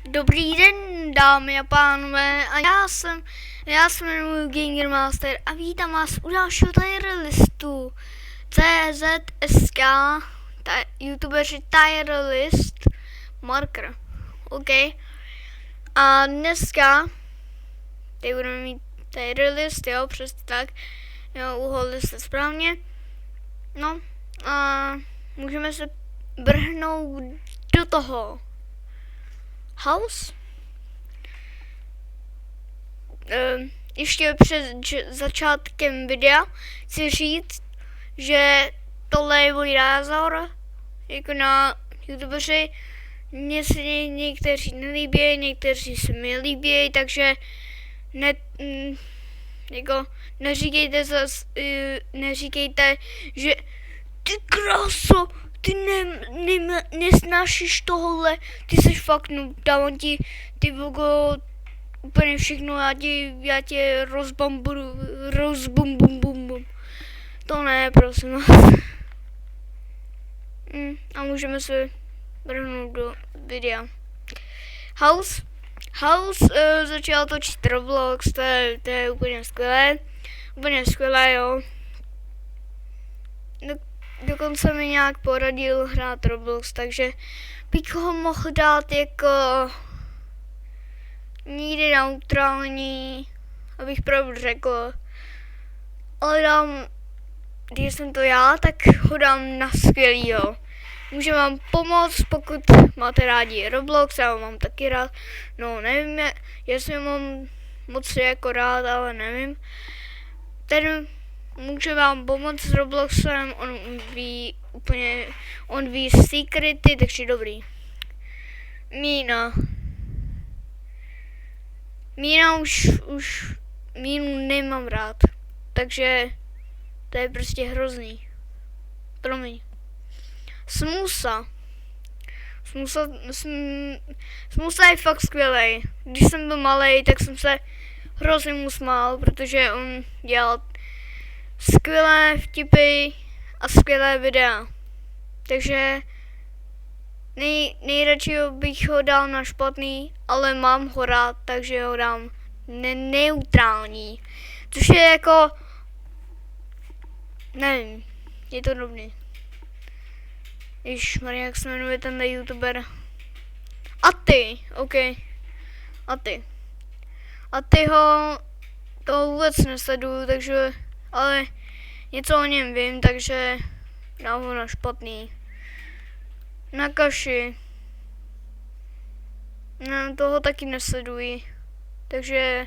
Dobrý den, dámy a pánové, a já se jmenuji Ganger Master a vítám vás u dalšího tier listu CZSK, youtubeři tier list marker, OK. A dneska tady budeme mít tier list, jo, přesně tak, jo, uhodli jste správně. No a můžeme se vrhnout do toho. House. Ještě před začátkem videa chci říct, že tohle je můj názor, jako na youtubeři. Mně se někteří nelíbí, někteří se mi líbí, takže neříkejte, že ty kráso, ty nesnášíš tohle, ty jsi fakt noob, dávám ti, ty vogo, úplně všechno, já tě rozbum. To ne, prosím vás. A můžeme se vrhnout do videa. House začal točit Roblox, to je úplně skvělé, jo. Dokonce mi nějak poradil hrát Roblox, takže bych ho mohl dát jako nikdy neutrální, abych pravdu řekl. Ale když jsem to já, tak ho dám na skvělýho. Může vám pomoct, pokud máte rádi Roblox, já ho mám taky rád. No nevím, jestli mám moc jako rád, ale nevím. Ten může vám pomoct s Robloxem, on ví secrety, takže dobrý. Mína už Mínu nemám rád, takže to je prostě hrozný. Promiň. Smusa je fakt skvělej. Když jsem byl malej, tak jsem se hrozně mu smál, protože on dělal skvělé vtipy a skvělé videa. Takže nejradši bych ho dal na špatný, ale mám ho rád, takže ho dám neutrální. Což je jako, nevím, je to dobrý. Ježišmarja, jak se jmenuje tenhle youtuber? Aty, OK. Atyho to vůbec nesleduju, takže, ale něco o něm vím, takže dám ho na špatný. Na kaši. No, toho taky nesleduji, takže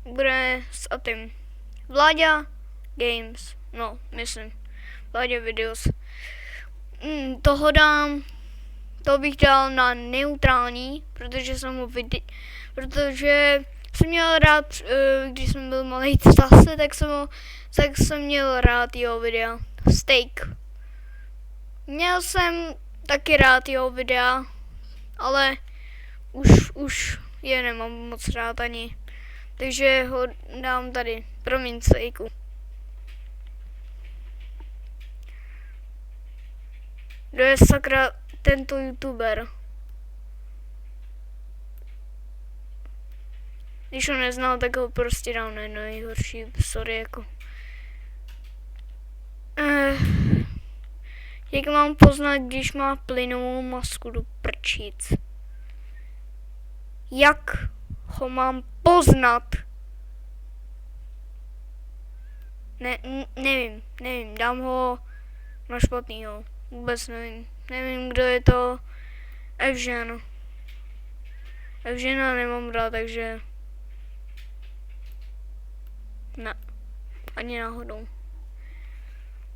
bude s Atym. Vláďa Games, no, myslím. Vláďa Videos. To bych dal na neutrální, protože jsem měl rád, když jsem byl malý zase, tak jsem měl rád jeho videa. Steak. Měl jsem taky rád jeho videa, ale už je nemám moc rád ani. Takže ho dám tady, promiň, Steaku. Kdo je sakra tento youtuber? Když ho neznal, tak ho prostě dal na nejhorší, sorry jako. Jak mám poznat, když má plynovou masku do prčic? Jak ho mám poznat? Nevím, dám ho na špatnýho. Vůbec nevím, kdo je to. Evžena nemám rád, takže ne, ani náhodou.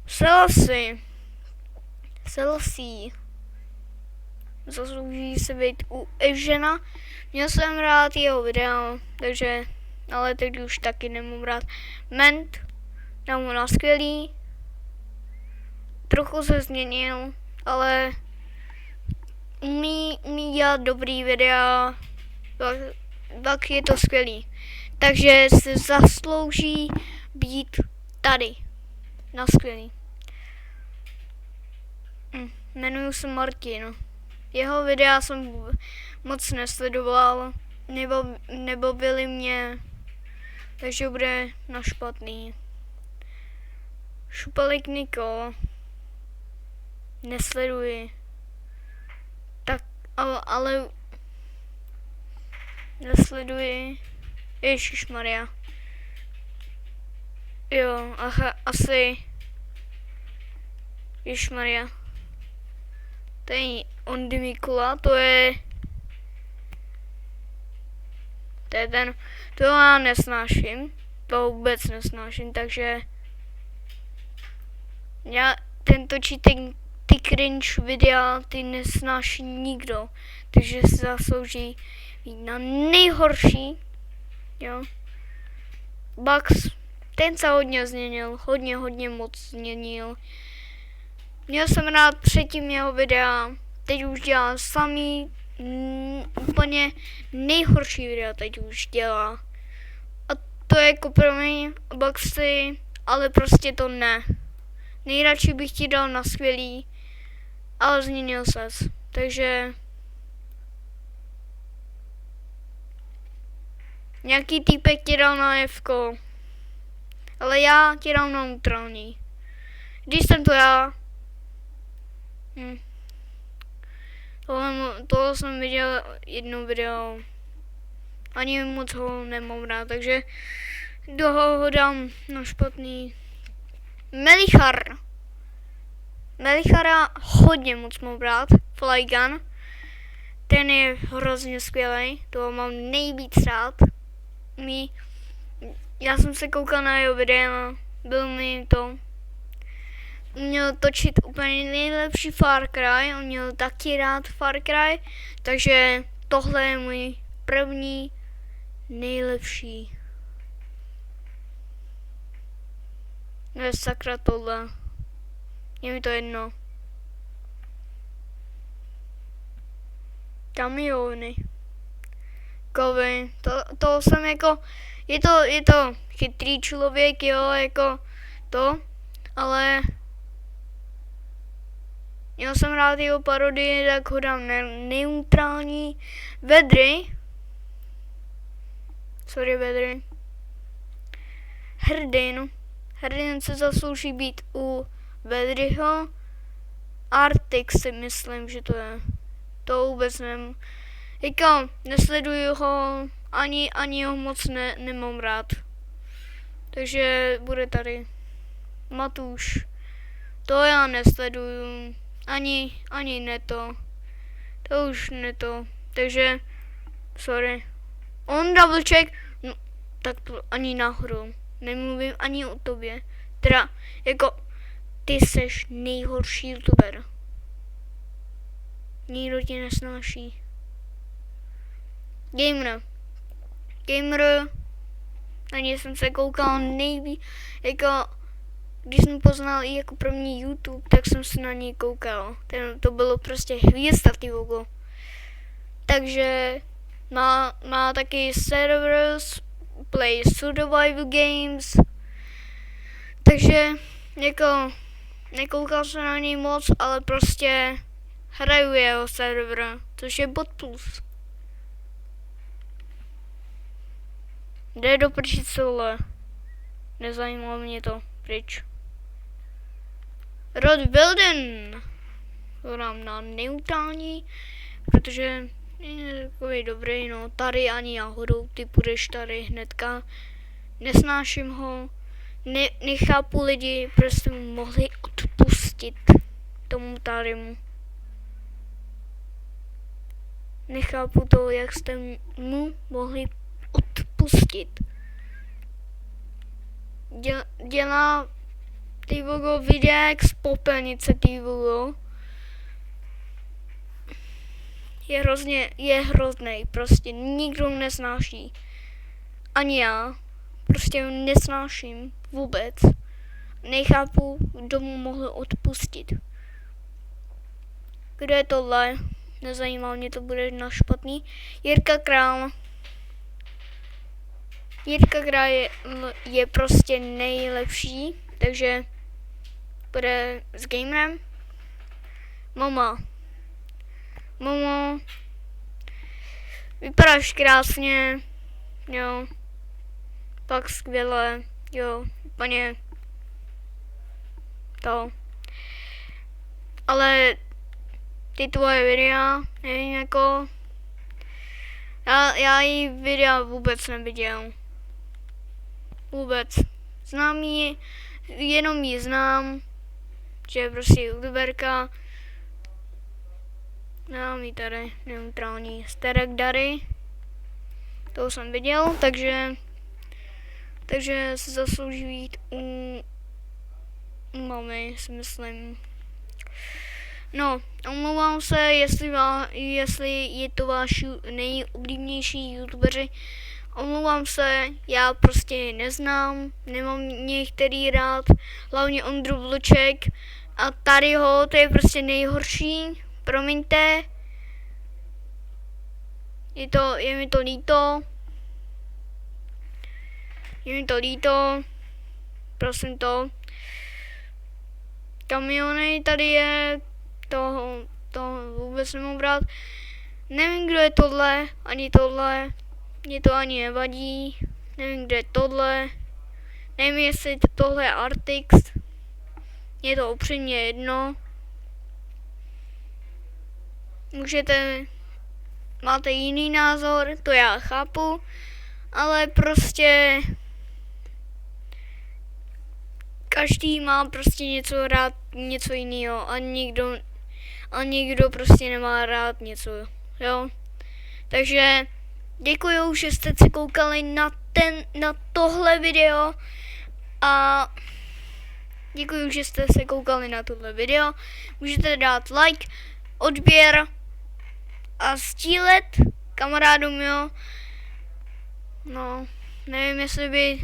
Selassie zaslouží se být u Evžena. Měl jsem rád jeho videa, takže, ale teď už taky nemám rád. Ment, dám ho na skvělý. Trochu se změnil, ale umí dělat dobrý videa, tak je to skvělý. Takže se zaslouží být tady, na skvělý. Jmenuji se Martin. Jeho videa jsem moc nesledoval, nebo byli mě, takže bude na špatný. Šupalík Nikol. Nesleduji. Tak, ale nesleduji. Ježišmarja. Jo, aha, asi. Ježišmarja. To je Ondy Mikula, to je ten, to já nesnáším. To vůbec nesnáším, takže ten točí ty cringe videa, ty nesnáší nikdo, takže se zaslouží být na nejhorší, jo. Bugs, ten se hodně změnil, hodně moc změnil. Měl jsem rád předtím jeho videa, teď už dělá samý úplně nejhorší videa, teď už dělá. A to je jako pro mě Bugsy, ale prostě to ne. Nejradši bych ti dal na skvělý, ale změnil ses. Takže nějaký týpek ti dal na Fko, ale já ti dám na neutrální. Když jsem to já, tohle jsem viděl jedno video, ani moc ho nemám rád, takže do ho dám na špatný. Melichara hodně moc mám rád, Flygun, ten je hrozně skvělý, toho mám nejvíc rád. Já jsem se koukal na jeho videa, byl mi to. Měl točit úplně nejlepší Far Cry, on měl taky rád Far Cry, takže tohle je můj první nejlepší. No je sakra tohle. Je mi to jedno. Kamiony. Kovy. To jsem jako, je to chytrý člověk, jo, jako to, ale měl jsem rád jeho parodii, tak ho dám neutrální. Vedry. Sorry, Vedry. Hrdin se zaslouží být u Vedryho. Arctic si myslím, že to je. To vůbec nevím. Jako, nesleduju ho, ani ho moc nemám rád. Takže bude tady Matuš. To já nesleduju. Ani neto. To už neto. Takže, sorry. On double check, no, tak to ani náhodou. Nemluvím ani o tobě. Teda, jako, ty seš nejhorší youtuber. Nikdo tě nesnáší. Gamer, na něj jsem se koukal nejvíc, jako, když jsem poznal i jako první YouTube, tak jsem se na něj koukal. To bylo prostě hvězda, ty vogo. Takže má taky servers, play survival games, takže jako nekoukal jsem na něj moc, ale prostě hraju jeho server, což je Bot Plus. Jde do prdele. Nezajímalo mě to. Pryč. Rod Wilden. To dám na neutrální, protože je takový dobrý, no. Tady ani náhodou, ty půjdeš tady hnedka. Nesnáším ho. Nechápu lidi, prostě mu mohli odpustit tomu Tarymu. Nechápu to, jak jste mu mohli odpustit. Dělá ty vogo videa jak z popelnice, ty vogo. Je hrozný, prostě nikdo ho nesnáší. Ani já. Prostě ho nesnáším vůbec. Nechápu, kdo mu mohl odpustit. Kdo je tohle? Nezajímá mě, to bude na špatný. Jirka Král je prostě nejlepší, takže bude s gamerem. Momo. vypadáš krásně, jo, pak skvěle, jo, úplně to. Ale ty tvoje videa, nevím, jako, já jí videa vůbec neviděl. Vůbec. Znám ji, jenom ji znám, že je prostě youtuberka. Znám ji tady, neutrální Starek Dary. To jsem viděl, takže se zaslouží být u mamy, si myslím. No, omlouvám se, jestli je to váš nejoblíbenější youtubeři. Omlouvám se, já prostě je neznám, nemám některý rád, hlavně Ondru Vlček a Tadyho, to je prostě nejhorší, promiňte. Je mi to líto, prosím to. Kamiony tady je, to vůbec nemám rád. Nevím, kdo je tohle, mě to ani nevadí. Nevím, kde je tohle. Nevím, jestli tohle je Artix. Je to upřímně jedno. Máte jiný názor, to já chápu, ale prostě každý má prostě něco rád, něco jiného a někdo prostě nemá rád něco, jo. Takže děkuju, že jste se koukali na tohle video a děkuju, že jste se koukali na tohle video. Můžete dát like, odběr a sdílet kamarádům, jo. No, nevím, jestli by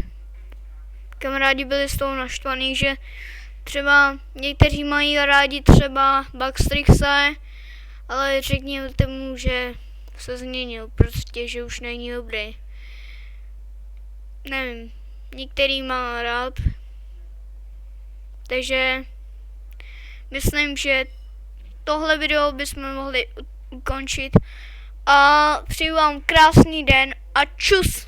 kamarádi byli z toho naštvaný, že třeba někteří mají rádi třeba Baxtrixe, ale řekněte mu, že se změnil, prostě, že už není dobrý. Nevím, některý má rád, takže myslím, že tohle video bychom mohli ukončit a přeju vám krásný den a čus!